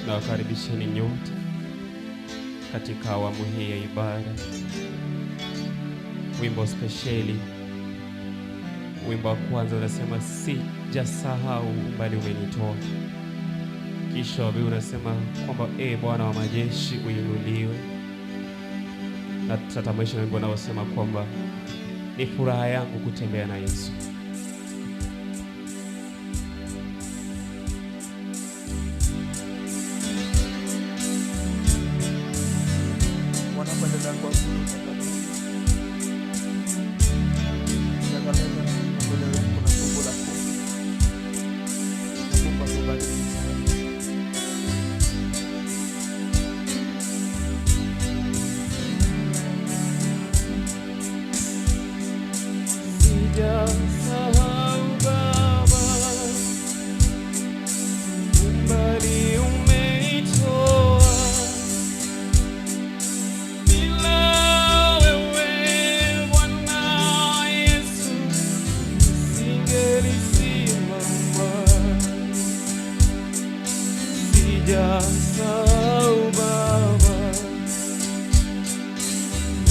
na wakaribisheni nyote katika awamu hii ya ibada. Wimbo spesheli, wimbo wa kwanza unasema sijasahau bali umenitoa. Kisha wa pili unasema kwamba Bwana wa majeshi uinuliwe. Na tutamatisha wimbo unaosema kwamba ni furaha yangu kutembea na Yesu. Sijasahau Baba, umbali umenitoa. Bila wewe Bwana Yesu nisingelisimama. Sijasahau Baba,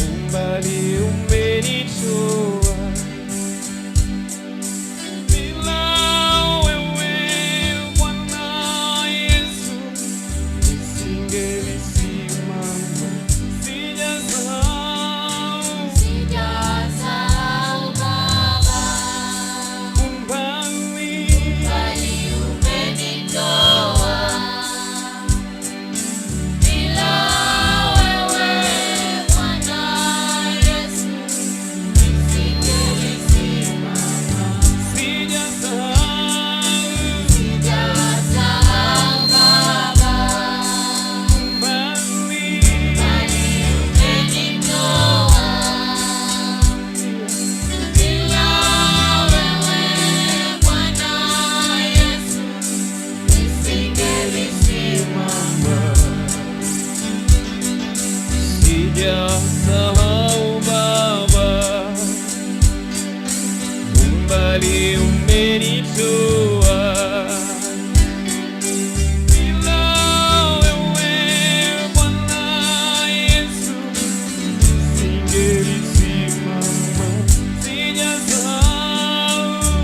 umbali umenitoa. Sijasahau Baba, umbali umenitoa. Bila wewe Bwana Yesu nisingelisimama.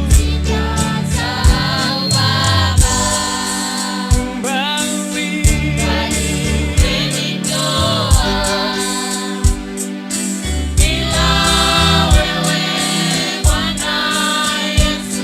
Sijasahau Baba, umbali umenitoa. Bila wewe Bwana Yesu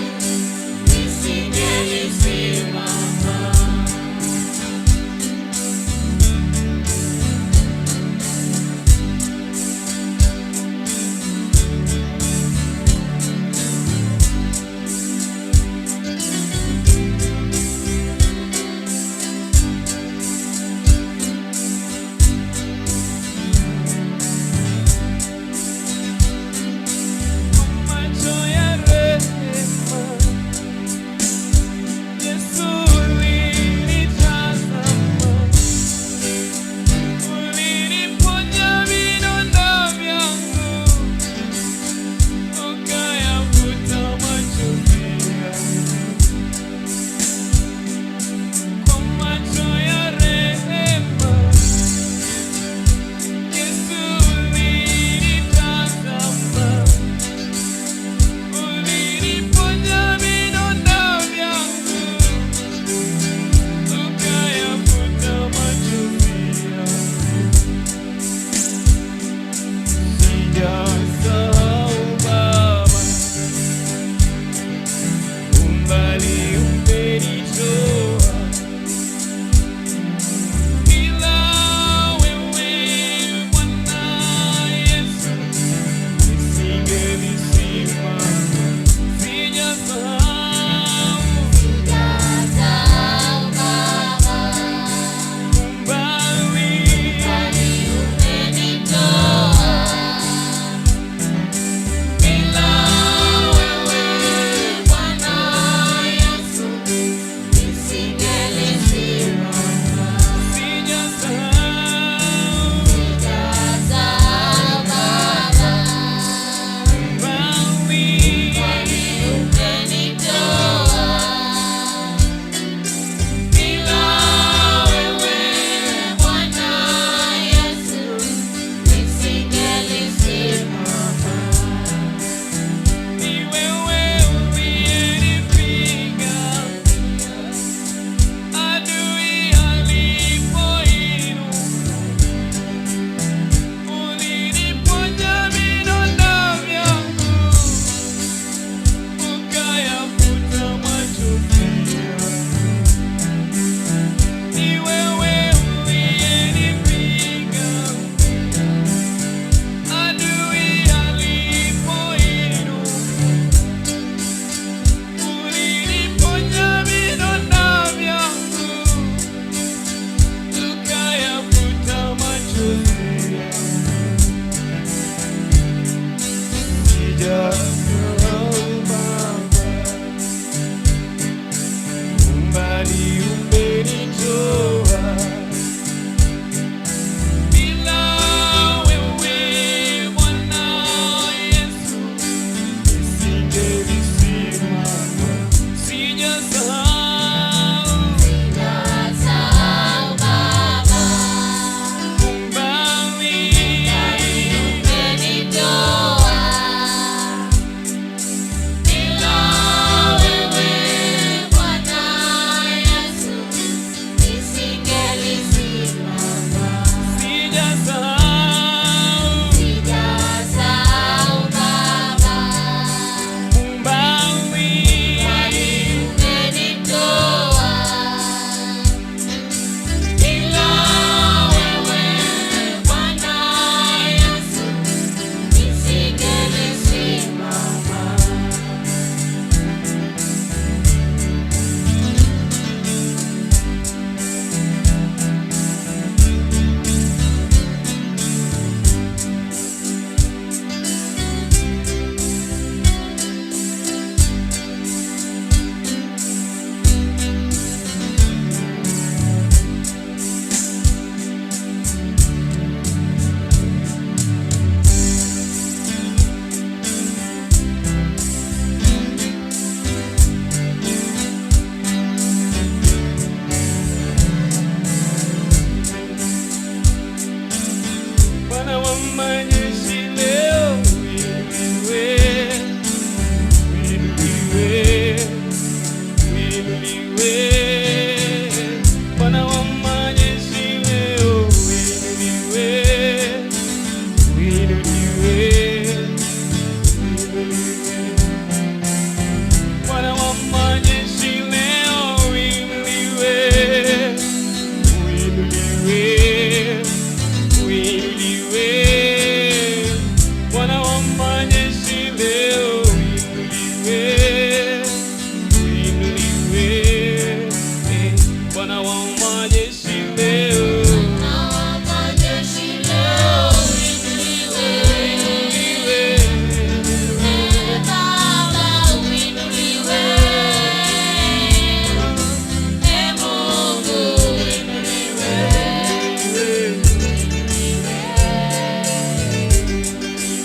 majeshi leo.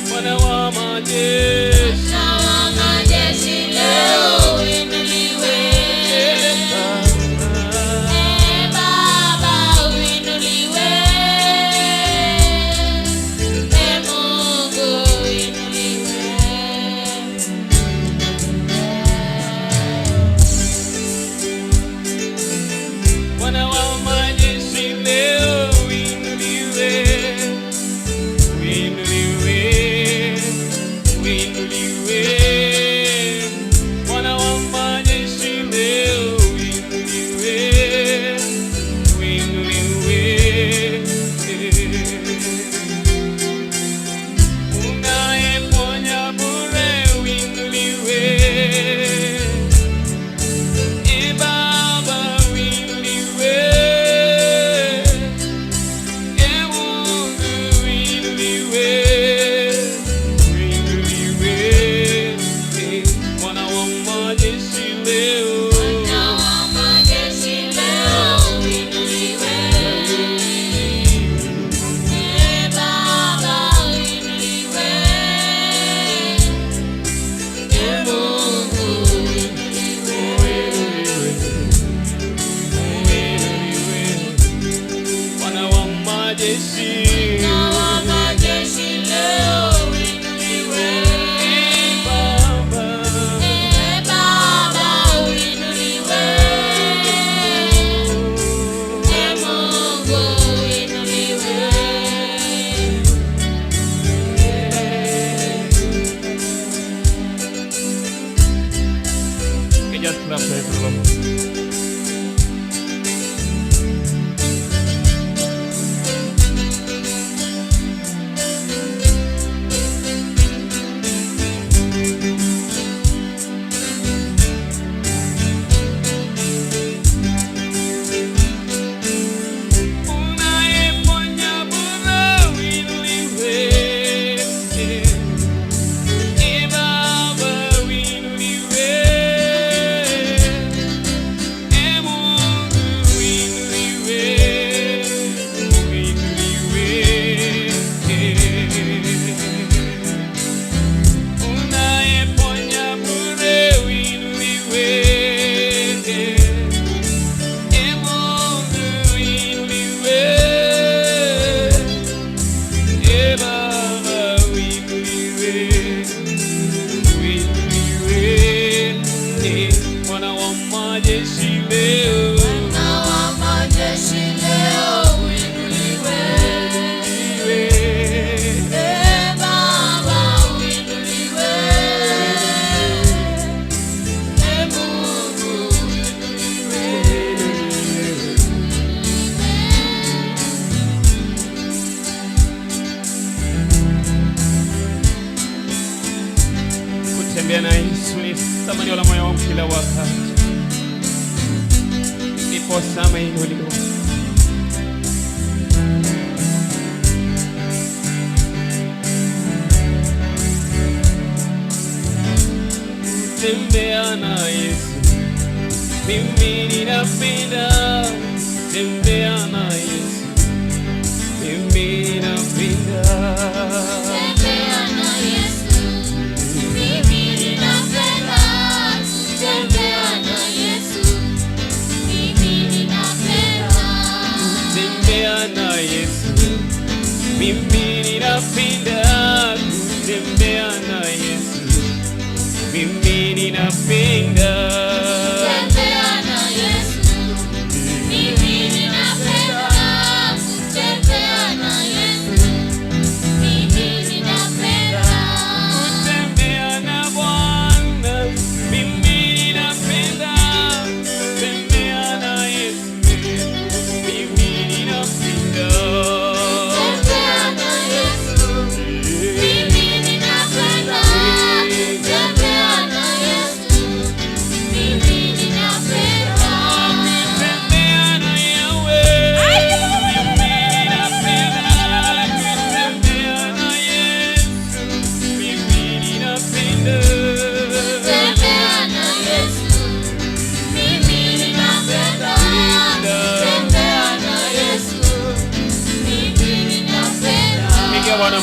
Bwana wa majeshi leo uinuliwe. Bwana wa majeshi leo uinuliwe. Uinuliwe. Uinuliwe. Bwana wa majeshi leo uinuliwe. Uinuliwe. Unayeponya bure uinuliwe. Baba uinuliwe. Mungu uinuliwe. Uinuliwe. Bwana wa majeshi leo. Bwana wa majeshi. Just clap for everyone. Unayeponya bure uinuliwe. Baba uinuliwe. Mungu uinuliwe. Uinuliwe. Unayeponya bure uinuliwe. Mungu uinuliwe. Baba uinuliwe. Uinuliwe. Bwana wa majeshi leo. Kutembea na Yesu ni tamanio la moyo wangu kila wakati. Ndiposa ameinuliwa. Kutembea na Yesu mimi ninapenda. Kutembea na Yesu mimi ninapenda. Kutembea na Yesu mimi ninapenda. Kutembea na Yesu mimi ninapenda. Kutembea na Bwana mimi ninapenda. Kutembea na Yesu mimi ninapenda. Mimi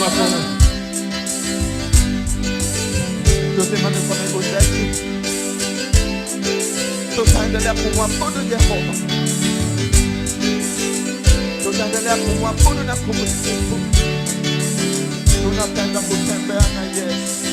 wako. Tusimame kwa miguu zetu, tutaendelea kumwabudu Yehova, tutaendelea kumwabudu na kumsifu. Tunapenda kutembea na Yesu.